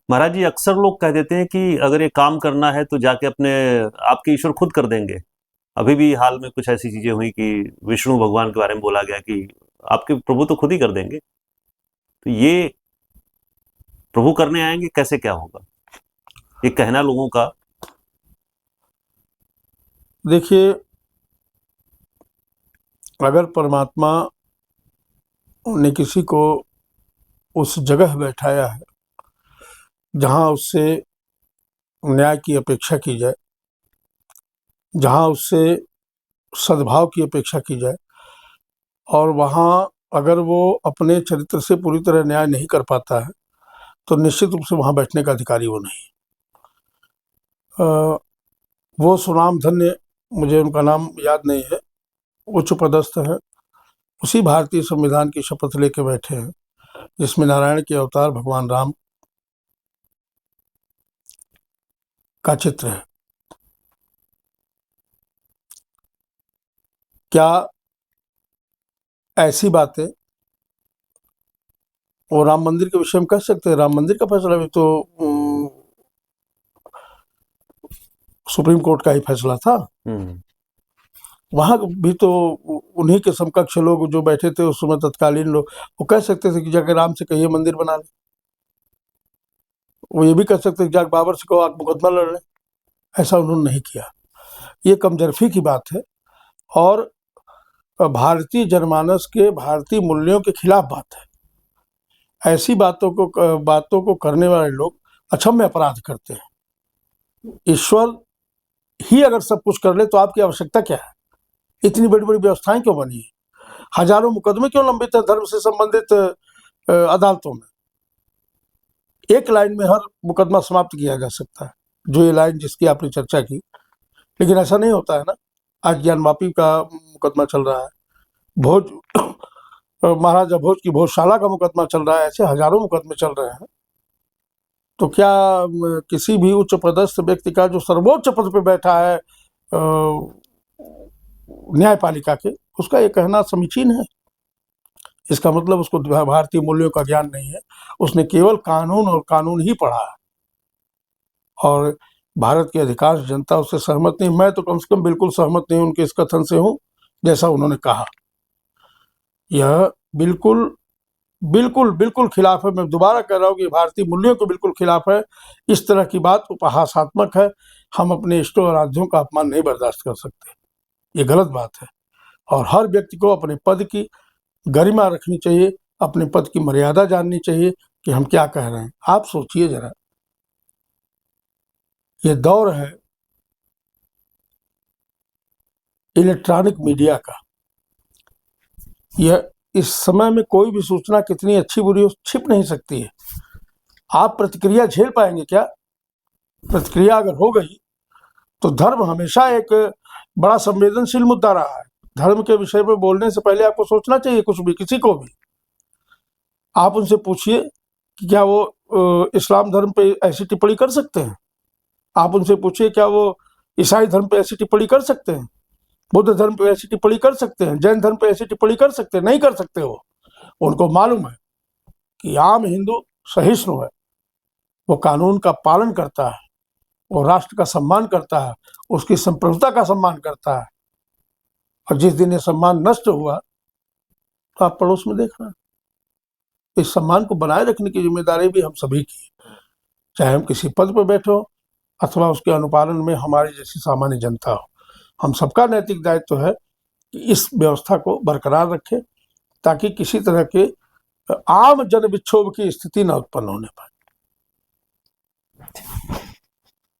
महाराज जी, अक्सर लोग कह देते हैं कि अगर ये काम करना है तो जाके अपने आपके ईश्वर खुद कर देंगे। अभी भी हाल में कुछ ऐसी चीजें हुई कि विष्णु भगवान के बारे में बोला गया कि आपके प्रभु तो खुद ही कर देंगे। तो ये प्रभु करने आएंगे, कैसे क्या होगा, ये कहना लोगों का। देखिए, अगर परमात्मा ने किसी को उस जगह बैठाया है जहां उससे न्याय की अपेक्षा की जाए, जहां उससे सद्भाव की अपेक्षा की जाए, और वहां अगर वो अपने चरित्र से पूरी तरह न्याय नहीं कर पाता है तो निश्चित रूप से वहां बैठने का अधिकारी वो नहीं। वो सुनाम धन्य, मुझे उनका नाम याद नहीं है, उच्च पदस्थ है, उसी भारतीय संविधान की शपथ लेके बैठे हैं जिसमें नारायण के अवतार भगवान राम का चित्र है। क्या ऐसी बातें वो राम मंदिर के विषय में कह सकते हैं? राम मंदिर का फैसला भी तो सुप्रीम कोर्ट का ही फैसला था। वहां भी तो उन्हीं के समकक्ष लोग जो बैठे थे उस समय, तत्कालीन लोग, वो कह सकते थे कि जाके राम से कहिए मंदिर बना ले। वो ये भी कह सकते थे जाके बाबर से कहो आप मुकदमा लड़ लें। ऐसा उन्होंने नहीं किया। ये कमजोरी की बात है और भारतीय जनमानस के भारतीय मूल्यों के खिलाफ बात है। ऐसी बातों को करने वाले लोग अक्षम्य अपराध करते हैं। ईश्वर ही अगर सब कुछ कर ले तो आपकी आवश्यकता क्या है? इतनी बड़ी बड़ी व्यवस्थाएं क्यों बनी है? हजारों मुकदमे क्यों लंबित है धर्म से संबंधित अदालतों में? एक लाइन में हर मुकदमा समाप्त किया जा सकता है, जो ये लाइन जिसकी आपने चर्चा की। लेकिन ऐसा नहीं होता है ना। आज ज्ञानवापी का मुकदमा चल रहा है, भोज महाराजा भोज की भोजशाला का मुकदमा चल रहा है, ऐसे हजारों मुकदमे चल रहे हैं। तो क्या किसी भी उच्च पदस्थ व्यक्ति का जो सर्वोच्च पद पे बैठा है न्यायपालिका के, उसका ये कहना समीचीन है? इसका मतलब उसको भारतीय मूल्यों का ज्ञान नहीं है। उसने केवल कानून और कानून ही पढ़ा है और भारत की अधिकांश जनता उससे सहमत नहीं। मैं तो कम से कम बिल्कुल सहमत नहीं उनके इस कथन से हूं जैसा उन्होंने कहा। यह बिल्कुल बिल्कुल बिल्कुल खिलाफ है। मैं दोबारा कह रहा हूँ कि भारतीय मूल्यों के बिल्कुल खिलाफ है। इस तरह की बात उपहासात्मक है। हम अपने इष्टों और आराध्यों का अपमान नहीं बर्दाश्त कर सकते। ये गलत बात है और हर व्यक्ति को अपने पद की गरिमा रखनी चाहिए, अपने पद की मर्यादा जाननी चाहिए कि हम क्या कह रहे हैं। आप सोचिए जरा, ये दौर है इलेक्ट्रॉनिक मीडिया का। यह इस समय में कोई भी सूचना कितनी अच्छी बुरी हो छिप नहीं सकती है। आप प्रतिक्रिया झेल पाएंगे क्या? प्रतिक्रिया अगर हो गई तो धर्म हमेशा एक बड़ा संवेदनशील मुद्दा रहा है। धर्म के विषय में बोलने से पहले आपको सोचना चाहिए, कुछ भी, किसी को भी। आप उनसे पूछिए कि क्या वो इस्लाम धर्म पे ऐसी टिप्पणी कर सकते हैं। आप उनसे पूछिए क्या वो ईसाई धर्म पे ऐसी टिप्पणी कर सकते हैं, बुद्ध धर्म पे ऐसी टिप्पणी कर सकते हैं, जैन धर्म पे ऐसी टिप्पणी कर सकते हैं? नहीं कर सकते। वो उनको मालूम है कि आम हिंदू सहिष्णु है, वो कानून का पालन करता है, वो राष्ट्र का सम्मान करता है, उसकी संप्रभुता का सम्मान करता है। और जिस दिन ये सम्मान नष्ट हुआ तो आप पड़ोस में देखना। इस सम्मान को बनाए रखने की जिम्मेदारी भी हम सभी की है, चाहे हम किसी पद पर बैठे हो अथवा उसके अनुपालन में हमारी जैसी सामान्य जनता हो। हम सबका नैतिक दायित्व है कि इस व्यवस्था को बरकरार रखें ताकि किसी तरह के आम जन विक्षोभ की स्थिति न उत्पन्न होने पाए।